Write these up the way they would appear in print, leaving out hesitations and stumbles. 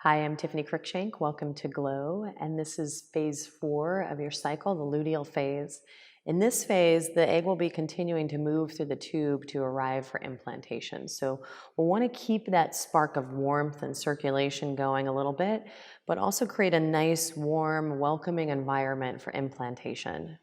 Hi, I'm Tiffany Cruikshank. Welcome to Glow, and this is phase 4 of your cycle, the luteal phase. In this phase, the egg will be continuing to move through the tube to arrive for implantation. So we'll want to keep that spark of warmth and circulation going a little bit, but also create a nice, warm, welcoming environment for implantation.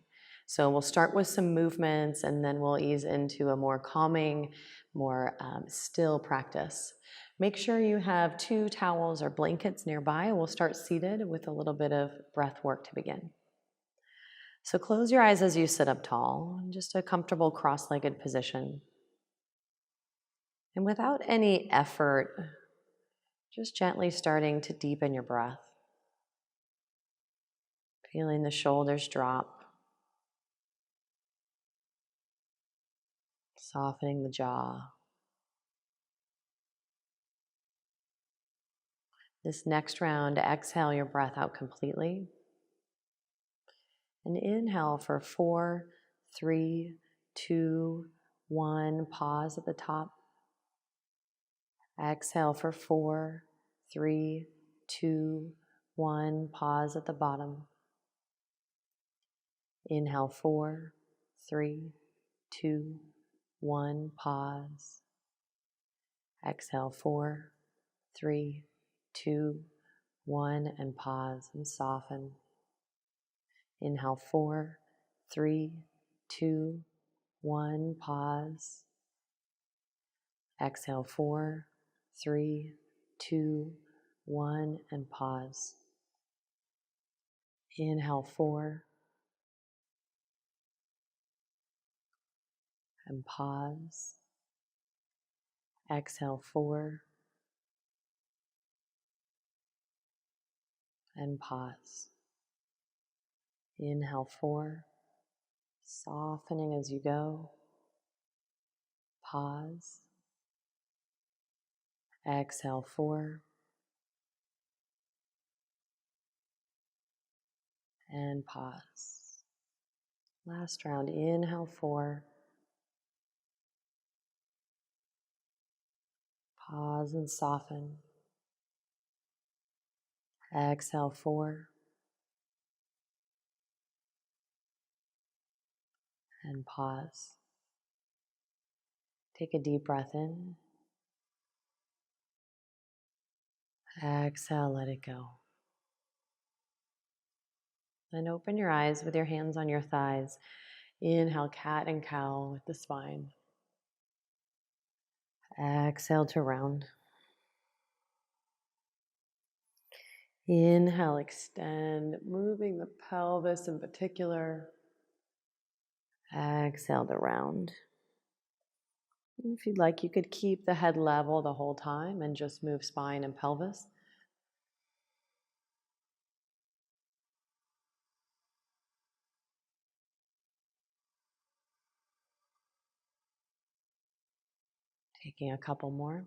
So we'll start with some movements, and then we'll ease into a more calming, more still practice. Make sure you have 2 towels or blankets nearby. We'll start seated with a little bit of breath work to begin. So close your eyes as you sit up tall, just a comfortable cross-legged position. And without any effort, just gently starting to deepen your breath. Feeling the shoulders drop. Softening the jaw. This next round, exhale your breath out completely. And inhale for 4, 3, 2, 1. Pause at the top. Exhale for 4, 3, 2, 1. Pause at the bottom. Inhale 4, 3, 2, 1. Pause. Exhale 4, 3, 2, 1. And pause and soften. Inhale 4, 3, 2, 1. Pause. Exhale 4, 3, 2, 1. And pause. Inhale 4. And pause. Exhale 4. And pause. Inhale 4. Softening as you go. Pause. Exhale 4. And pause. Last round. Inhale 4. Pause and soften. Exhale 4. And pause. Take a deep breath in. Exhale, let it go. Then open your eyes with your hands on your thighs. Inhale, cat and cow with the spine. Exhale to round. Inhale, extend, moving the pelvis in particular. Exhale to round. If you'd like, you could keep the head level the whole time and just move spine and pelvis. Taking a couple more.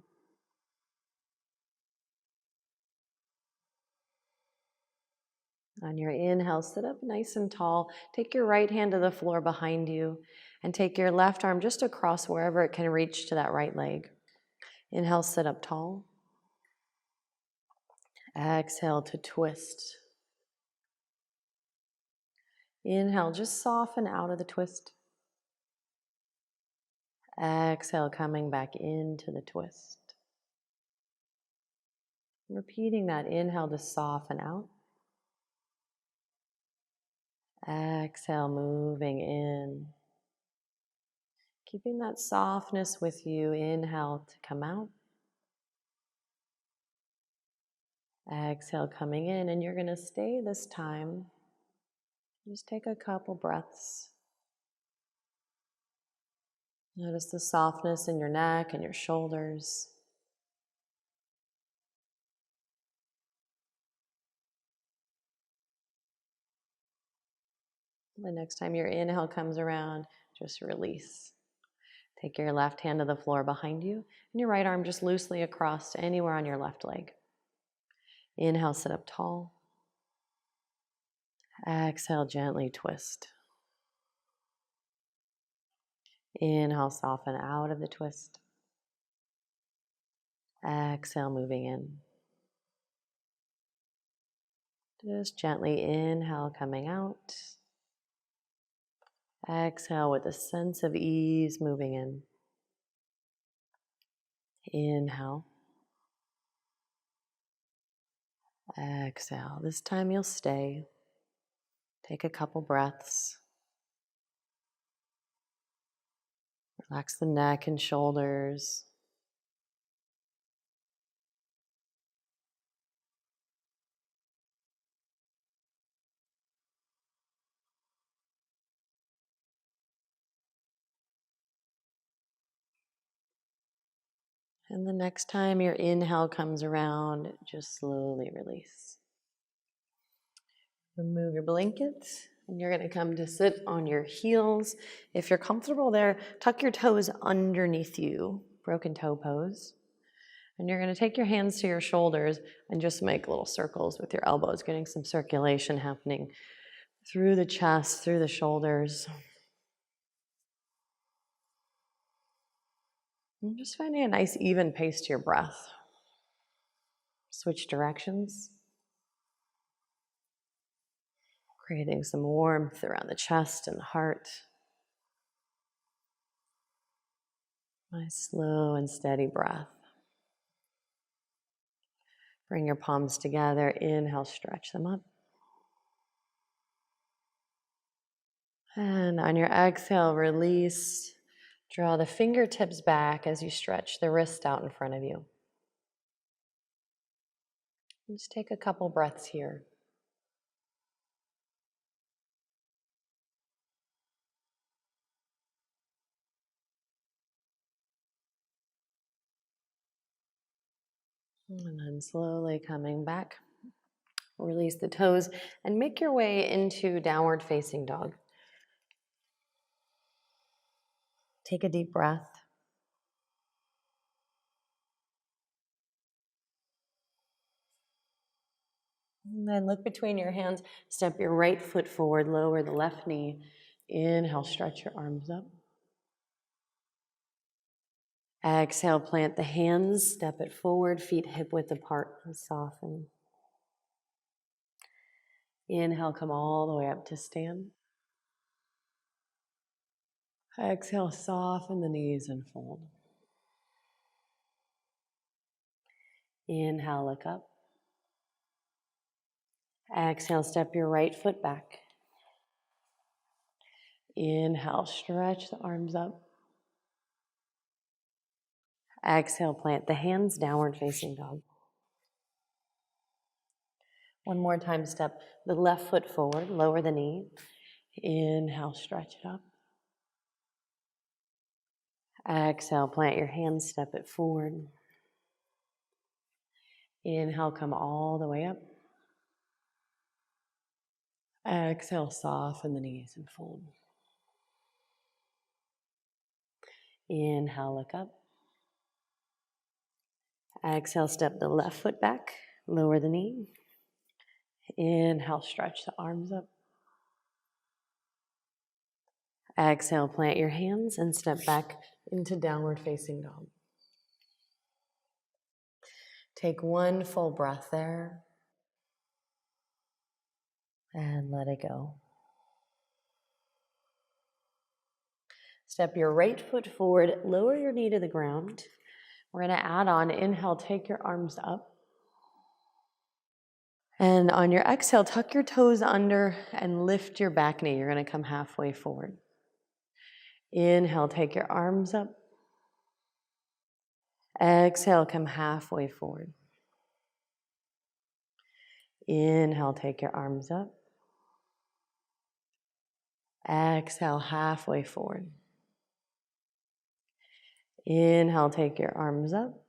On your inhale, sit up nice and tall. Take your right hand to the floor behind you and take your left arm just across wherever it can reach to that right leg. Inhale, sit up tall. Exhale to twist. Inhale, just soften out of the twist. Exhale, coming back into the twist. Repeating that inhale to soften out. Exhale, moving in. Keeping that softness with you. Inhale to come out. Exhale, coming in. And you're going to stay this time. Just take a couple breaths. Notice the softness in your neck and your shoulders. The next time your inhale comes around, just release. Take your left hand to the floor behind you and your right arm just loosely across to anywhere on your left leg. Inhale, sit up tall. Exhale, gently twist. Inhale, soften out of the twist. Exhale, moving in. Just gently inhale, coming out. Exhale with a sense of ease, moving in. Inhale. Exhale. This time you'll stay. Take a couple breaths. Relax the neck and shoulders. And the next time your inhale comes around, just slowly release. Remove your blanket, and you're going to come to sit on your heels. If you're comfortable there, tuck your toes underneath you, broken toe pose. And you're going to take your hands to your shoulders and just make little circles with your elbows, getting some circulation happening through the chest, through the shoulders. And just finding a nice even pace to your breath. Switch directions. Creating some warmth around the chest and the heart. Nice slow and steady breath. Bring your palms together. Inhale, stretch them up. And on your exhale, release. Draw the fingertips back as you stretch the wrist out in front of you. Just take a couple breaths here. And then slowly coming back. Release the toes and make your way into downward facing dog. Take a deep breath. And then look between your hands, step your right foot forward, lower the left knee. Inhale, stretch your arms up. Exhale, plant the hands, step it forward, feet hip width apart, and soften. Inhale, come all the way up to stand. Exhale, soften the knees and fold. Inhale, look up. Exhale, step your right foot back. Inhale, stretch the arms up. Exhale, plant the hands, downward facing dog. One more time, step the left foot forward, lower the knee. Inhale, stretch it up. Exhale, plant your hands, step it forward. Inhale, come all the way up. Exhale, soften the knees and fold. Inhale, look up. Exhale, step the left foot back, lower the knee. Inhale, stretch the arms up. Exhale, plant your hands and step back into downward facing dog. Take one full breath there and let it go. Step your right foot forward, lower your knee to the ground. We're going to add on, inhale, take your arms up. And on your exhale, tuck your toes under and lift your back knee. You're going to come halfway forward. Inhale, take your arms up. Exhale, come halfway forward. Inhale, take your arms up. Exhale, halfway forward. Inhale, take your arms up.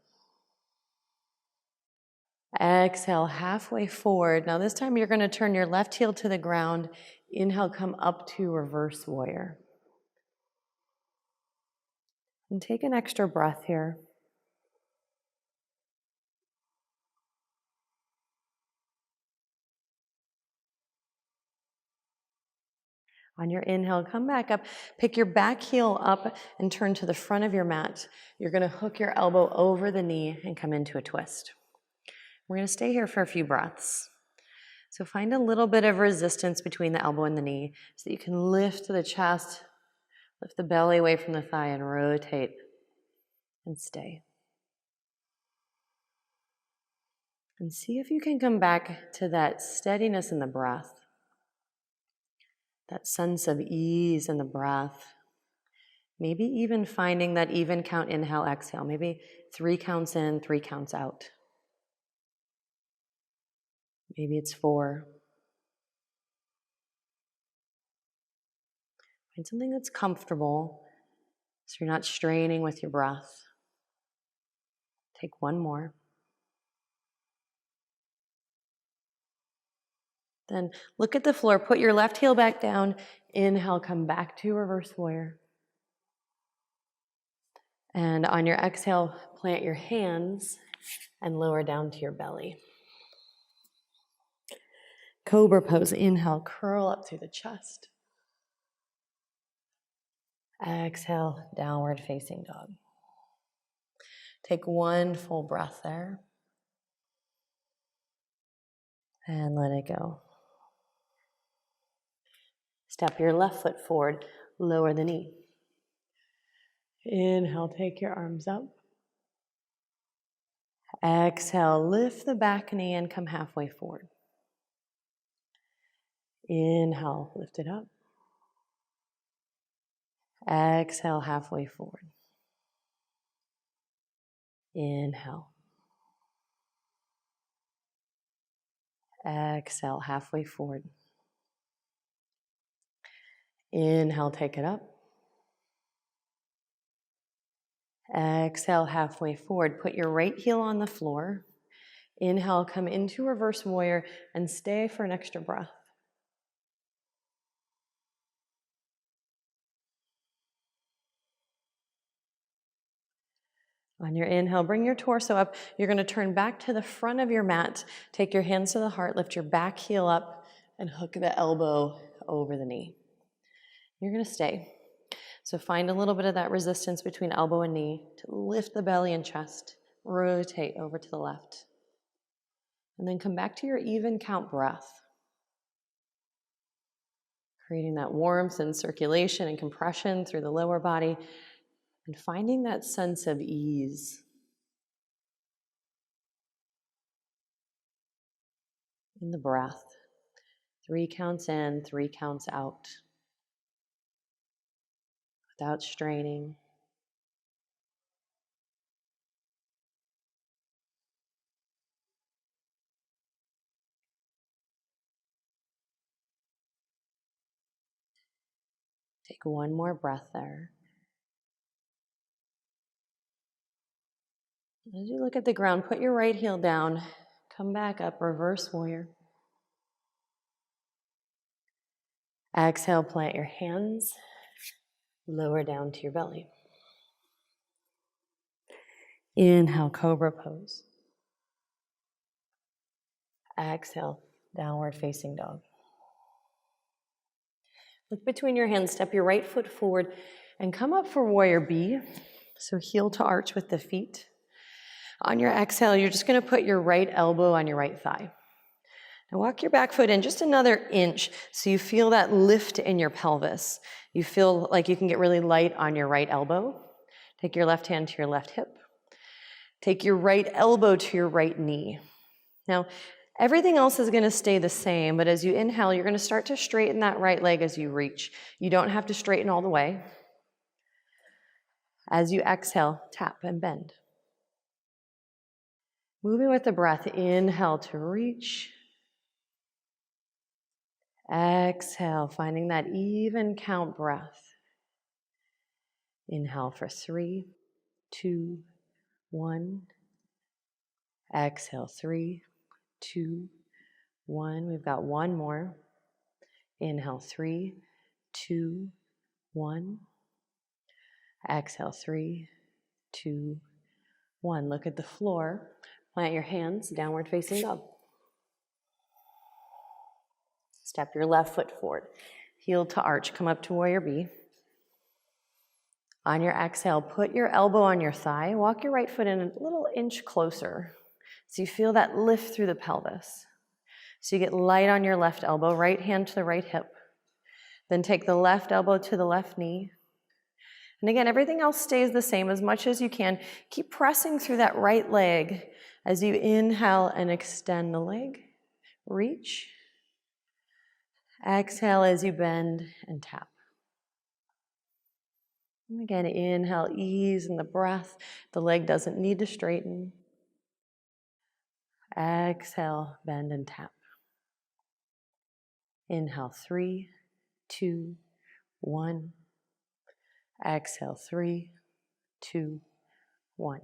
Exhale, halfway forward. Now this time you're going to turn your left heel to the ground. Inhale, come up to reverse warrior. And take an extra breath here. On your inhale, come back up. Pick your back heel up and turn to the front of your mat. You're going to hook your elbow over the knee and come into a twist. We're going to stay here for a few breaths. So find a little bit of resistance between the elbow and the knee so that you can lift the chest, lift the belly away from the thigh and rotate and stay. And see if you can come back to that steadiness in the breath, that sense of ease in the breath. Maybe even finding that even count inhale, exhale. Maybe 3 counts in, 3 counts out. Maybe it's 4. Find something that's comfortable so you're not straining with your breath. Take 1 more. Then look at the floor. Put your left heel back down. Inhale, come back to reverse warrior. And on your exhale, plant your hands and lower down to your belly. Cobra pose. Inhale, curl up through the chest. Exhale, downward facing dog. Take 1 full breath there. And let it go. Step your left foot forward, lower the knee. Inhale, take your arms up. Exhale, lift the back knee and come halfway forward. Inhale, lift it up. Exhale, halfway forward. Inhale. Exhale, halfway forward. Inhale, take it up. Exhale, halfway forward. Put your right heel on the floor. Inhale, come into reverse warrior and stay for an extra breath. On your inhale, bring your torso up. You're going to turn back to the front of your mat. Take your hands to the heart, lift your back heel up, and hook the elbow over the knee. You're going to stay. So find a little bit of that resistance between elbow and knee to lift the belly and chest. Rotate over to the left. And then come back to your even count breath. Creating that warmth and circulation and compression through the lower body. And finding that sense of ease. In the breath. 3 counts in, 3 counts out. Without straining. Take 1 more breath there. As you look at the ground, put your right heel down. Come back up, reverse warrior. Exhale, plant your hands. Lower down to your belly. Inhale, cobra pose. Exhale, downward facing dog. Look between your hands, step your right foot forward and come up for warrior B. So heel to arch with the feet. On your exhale, you're just going to put your right elbow on your right thigh. Now walk your back foot in just another inch so you feel that lift in your pelvis. You feel like you can get really light on your right elbow. Take your left hand to your left hip. Take your right elbow to your right knee. Now, everything else is going to stay the same, but as you inhale, you're going to start to straighten that right leg as you reach. You don't have to straighten all the way. As you exhale, tap and bend. Moving with the breath, inhale to reach. Exhale, finding that even count breath. Inhale for 3, 2, 1. Exhale, 3, 2, 1. We've got 1 more. Inhale, 3, 2, 1. Exhale, 3, 2, 1. Look at the floor. Plant your hands, downward facing dog. Step your left foot forward. Heel to arch, come up to warrior B. On your exhale, put your elbow on your thigh. Walk your right foot in a little inch closer so you feel that lift through the pelvis. So you get light on your left elbow, right hand to the right hip. Then take the left elbow to the left knee. And again, everything else stays the same as much as you can. Keep pressing through that right leg as you inhale and extend the leg. Reach. Exhale as you bend and tap. And again, inhale, ease in the breath. The leg doesn't need to straighten. Exhale, bend and tap. Inhale, 3, 2, 1. Exhale, 3, 2, 1.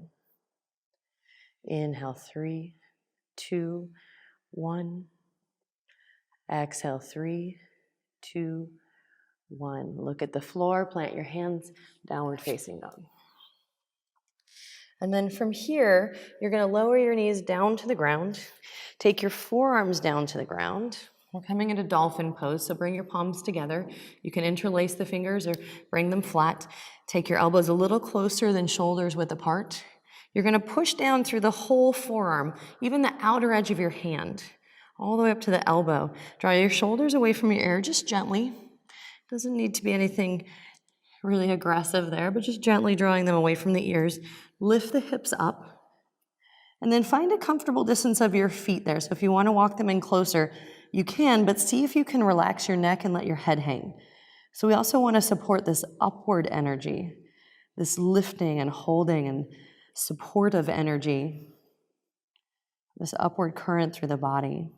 Inhale, 3, 2, 1. Exhale, 3, 2, 1. Look at the floor, plant your hands, downward facing dog. And then from here, you're going to lower your knees down to the ground. Take your forearms down to the ground. We're coming into dolphin pose, so bring your palms together. You can interlace the fingers or bring them flat. Take your elbows a little closer than shoulders width apart. You're going to push down through the whole forearm, even the outer edge of your hand, all the way up to the elbow. Draw your shoulders away from your ear, just gently. Doesn't need to be anything really aggressive there, but just gently drawing them away from the ears. Lift the hips up. And then find a comfortable distance of your feet there. So if you want to walk them in closer, you can, but see if you can relax your neck and let your head hang. So we also want to support this upward energy, this lifting and holding and supportive energy, this upward current through the body.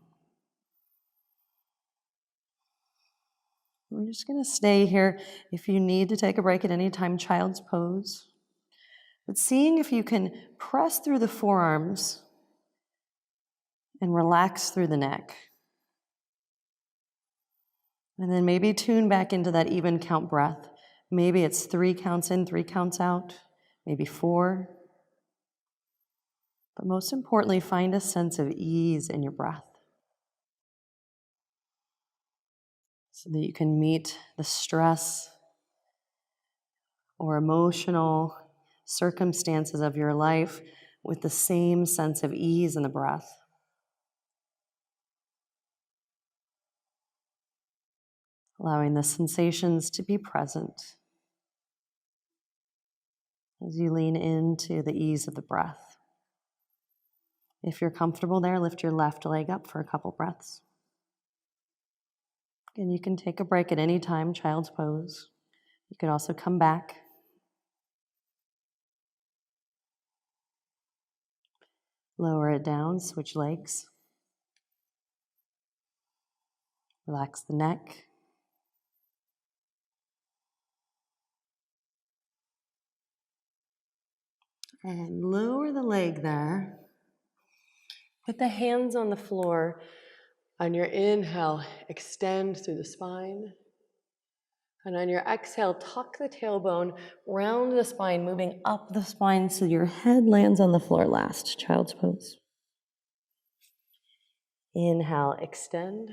We're just going to stay here. If you need to take a break at any time, child's pose. But seeing if you can press through the forearms and relax through the neck. And then maybe tune back into that even count breath. Maybe it's 3 counts in, 3 counts out, maybe 4. But most importantly, find a sense of ease in your breath so that you can meet the stress or emotional circumstances of your life with the same sense of ease in the breath. Allowing the sensations to be present as you lean into the ease of the breath. If you're comfortable there, lift your left leg up for a couple breaths. And you can take a break at any time, child's pose. You could also come back. Lower it down, switch legs. Relax the neck. And lower the leg there. Put the hands on the floor. On your inhale, extend through the spine. And on your exhale, tuck the tailbone, round the spine, moving up the spine so your head lands on the floor last. Child's pose. Inhale, extend.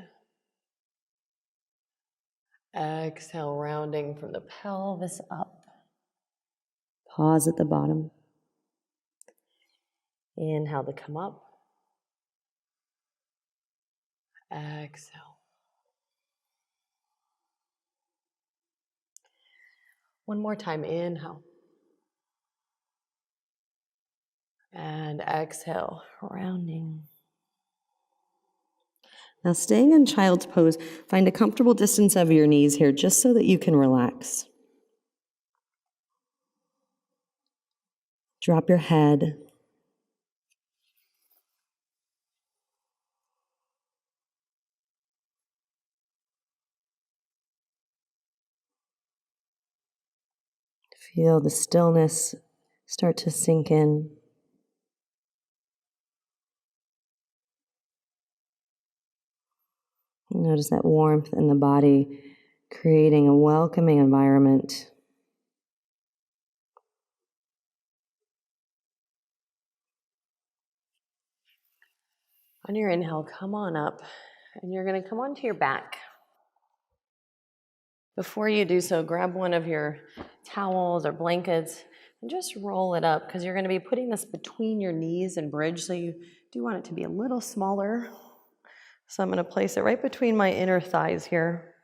Exhale, rounding from the pelvis up. Pause at the bottom. Inhale to come up. Exhale. One more time, inhale. And exhale, rounding. Now staying in child's pose, find a comfortable distance of your knees here just so that you can relax. Drop your head. Feel the stillness start to sink in. Notice that warmth in the body, creating a welcoming environment. On your inhale, come on up, and you're going to come onto your back. Before you do so, grab one of your towels or blankets and just roll it up, because you're going to be putting this between your knees and bridge, so you do want it to be a little smaller So I'm going to place it right between my inner thighs here.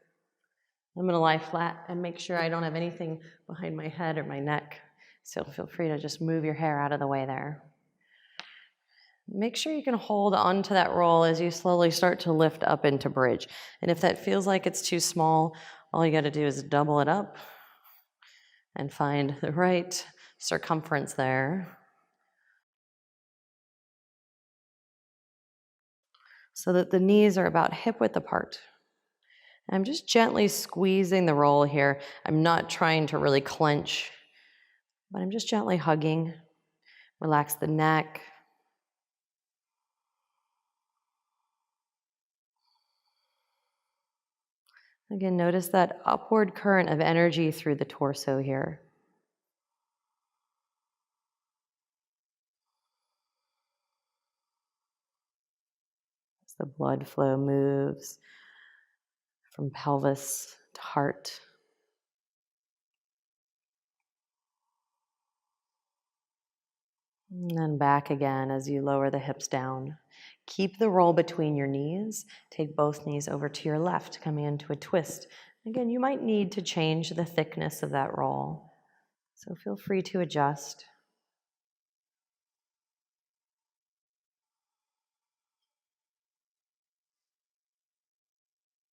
I'm going to lie flat and make sure I don't have anything behind my head or my neck. So feel free to just move your hair out of the way there. Make sure you can hold onto that roll as you slowly start to lift up into bridge. And if that feels like it's too small, all you got to do is double it up and find the right circumference there, so that the knees are about hip width apart. I'm just gently squeezing the roll here. I'm not trying to really clench, but I'm just gently hugging. Relax the neck. Again, notice that upward current of energy through the torso here. As the blood flow moves from pelvis to heart. And then back again as you lower the hips down. Keep the roll between your knees. Take both knees over to your left, coming into a twist. Again, you might need to change the thickness of that roll, so feel free to adjust.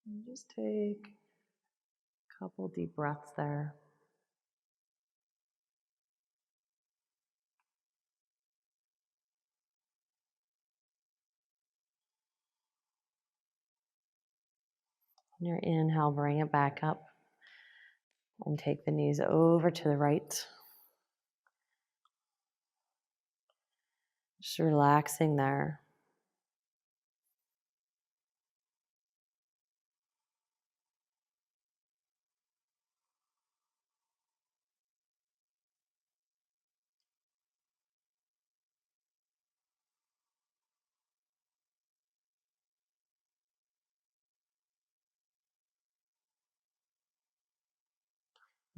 And just take a couple deep breaths there. On your inhale, bring it back up and take the knees over to the right. Just relaxing there.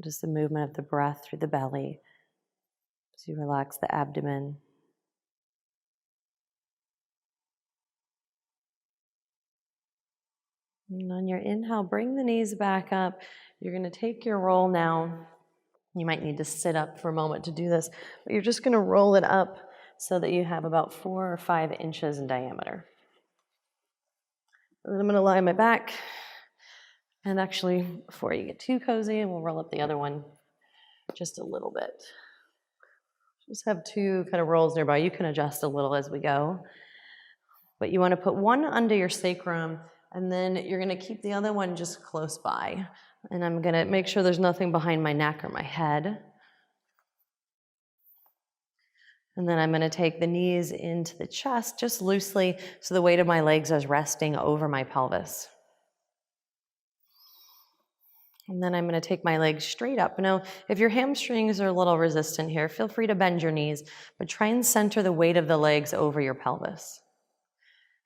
Just the movement of the breath through the belly as you relax the abdomen. And on your inhale, bring the knees back up. You're going to take your roll now. You might need to sit up for a moment to do this, but you're just going to roll it up so that you have about 4 or 5 inches in diameter. And then I'm going to lie on my back. And actually, before you get too cozy, we'll roll up the other one just a little bit. Just have 2 kind of rolls nearby. You can adjust a little as we go. But you want to put one under your sacrum, and then you're going to keep the other one just close by. And I'm going to make sure there's nothing behind my neck or my head. And then I'm going to take the knees into the chest just loosely so the weight of my legs is resting over my pelvis. And then I'm going to take my legs straight up. Now, if your hamstrings are a little resistant here, feel free to bend your knees, but try and center the weight of the legs over your pelvis.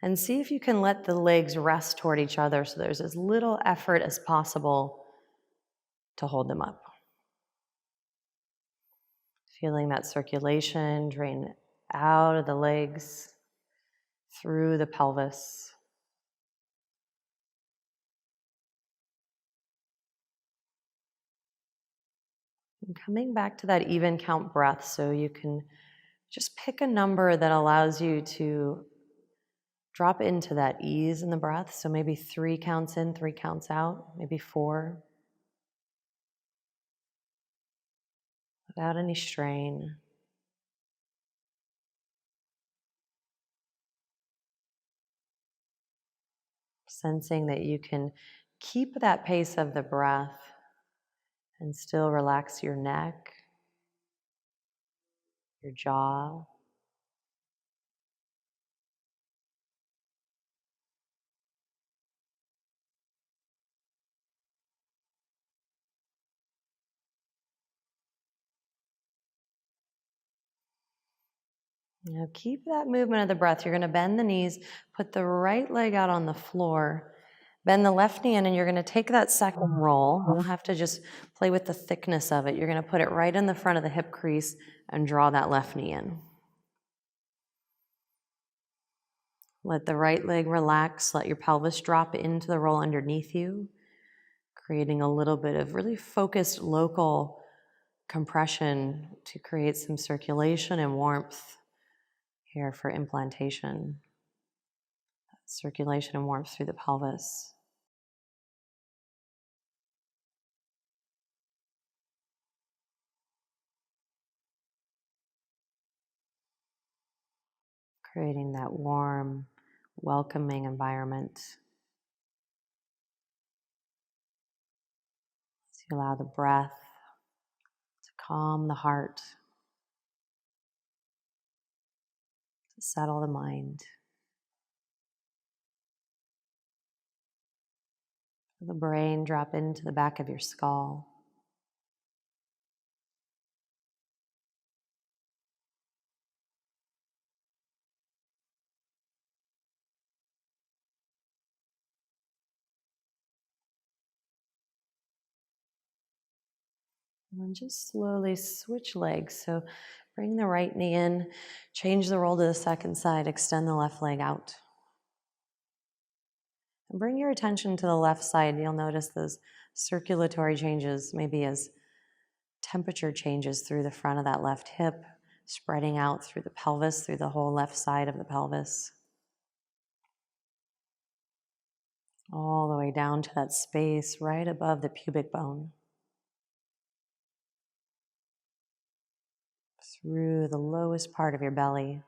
And see if you can let the legs rest toward each other so there's as little effort as possible to hold them up. Feeling that circulation drain out of the legs, through the pelvis. And coming back to that even count breath, so you can just pick a number that allows you to drop into that ease in the breath. So maybe 3 counts in, 3 counts out, maybe 4. Without any strain. Sensing that you can keep that pace of the breath and still relax your neck, your jaw. Now keep that movement of the breath. You're going to bend the knees, put the right leg out on the floor, bend the left knee in, and you're going to take that second roll. You'll have to just play with the thickness of it. You're going to put it right in the front of the hip crease and draw that left knee in. Let the right leg relax. Let your pelvis drop into the roll underneath you, creating a little bit of really focused local compression to create some circulation and warmth here for implantation. Circulation and warmth through the pelvis. Creating that warm, welcoming environment. As you allow the breath to calm the heart, to settle the mind. The brain drop into the back of your skull. And then just slowly switch legs. So bring the right knee in, change the roll to the second side, extend the left leg out. And bring your attention to the left side. You'll notice those circulatory changes, maybe as temperature changes through the front of that left hip, spreading out through the pelvis, through the whole left side of the pelvis. All the way down to that space right above the pubic bone. Through the lowest part of your belly.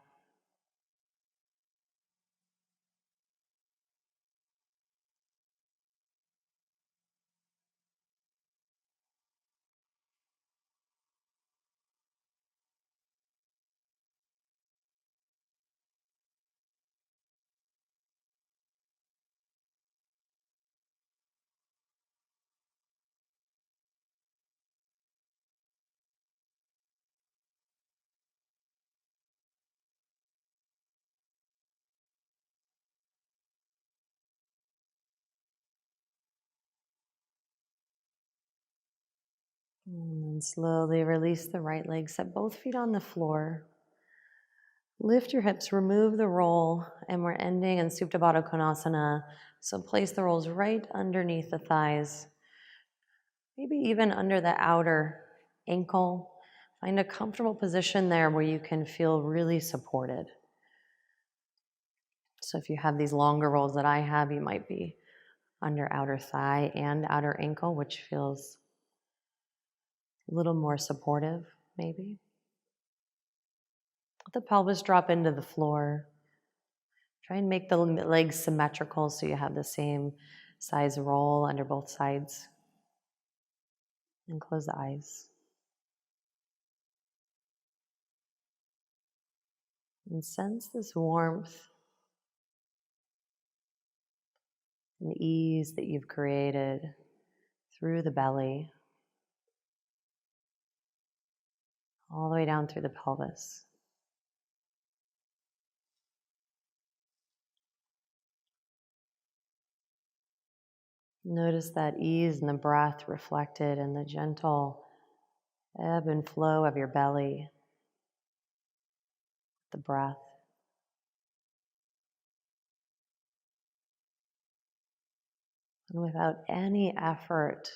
And then slowly release the right leg. Set both feet on the floor. Lift your hips, remove the roll, and we're ending in Supta Baddha Konasana. So place the rolls right underneath the thighs, maybe even under the outer ankle. Find a comfortable position there where you can feel really supported. So if you have these longer rolls that I have, you might be under outer thigh and outer ankle, which feels a little more supportive, maybe. Let the pelvis drop into the floor. Try and make the legs symmetrical so you have the same size roll under both sides. And close the eyes. And sense this warmth and ease that you've created through the belly, all the way down through the pelvis. Notice that ease in the breath reflected in the gentle ebb and flow of your belly, the breath. And without any effort,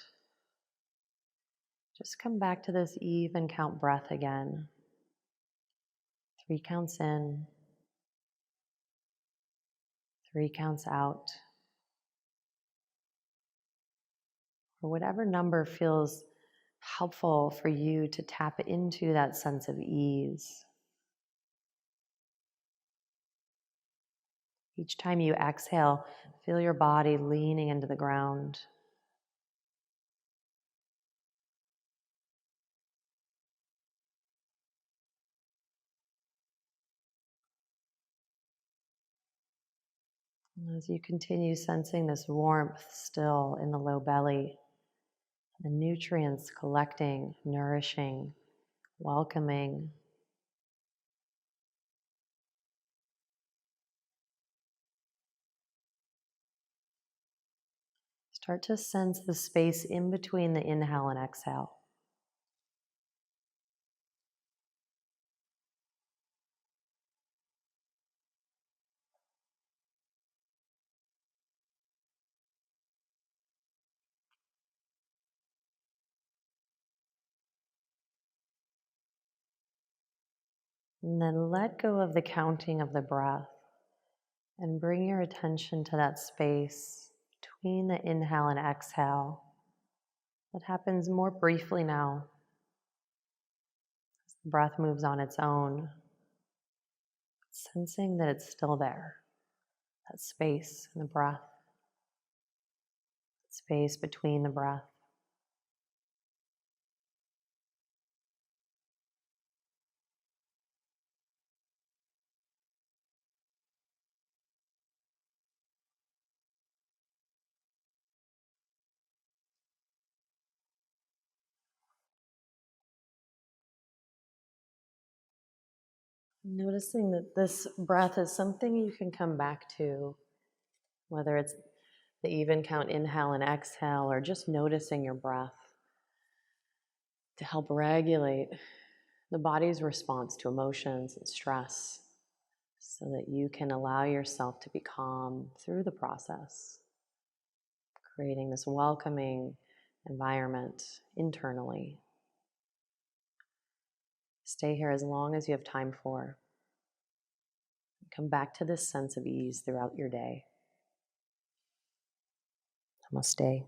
just come back to this even count breath again. 3 counts in, 3 counts out. Or whatever number feels helpful for you to tap into that sense of ease. Each time you exhale, feel your body leaning into the ground. And as you continue sensing this warmth still in the low belly, the nutrients collecting, nourishing, welcoming. Start to sense the space in between the inhale and exhale. And then let go of the counting of the breath and bring your attention to that space between the inhale and exhale that happens more briefly now as the breath moves on its own, sensing that it's still there, that space in the breath, that space between the breath. Noticing that this breath is something you can come back to, whether it's the even count inhale and exhale, or just noticing your breath to help regulate the body's response to emotions and stress so that you can allow yourself to be calm through the process, creating this welcoming environment internally. Stay here as long as you have time for. Come back to this sense of ease throughout your day. Namaste.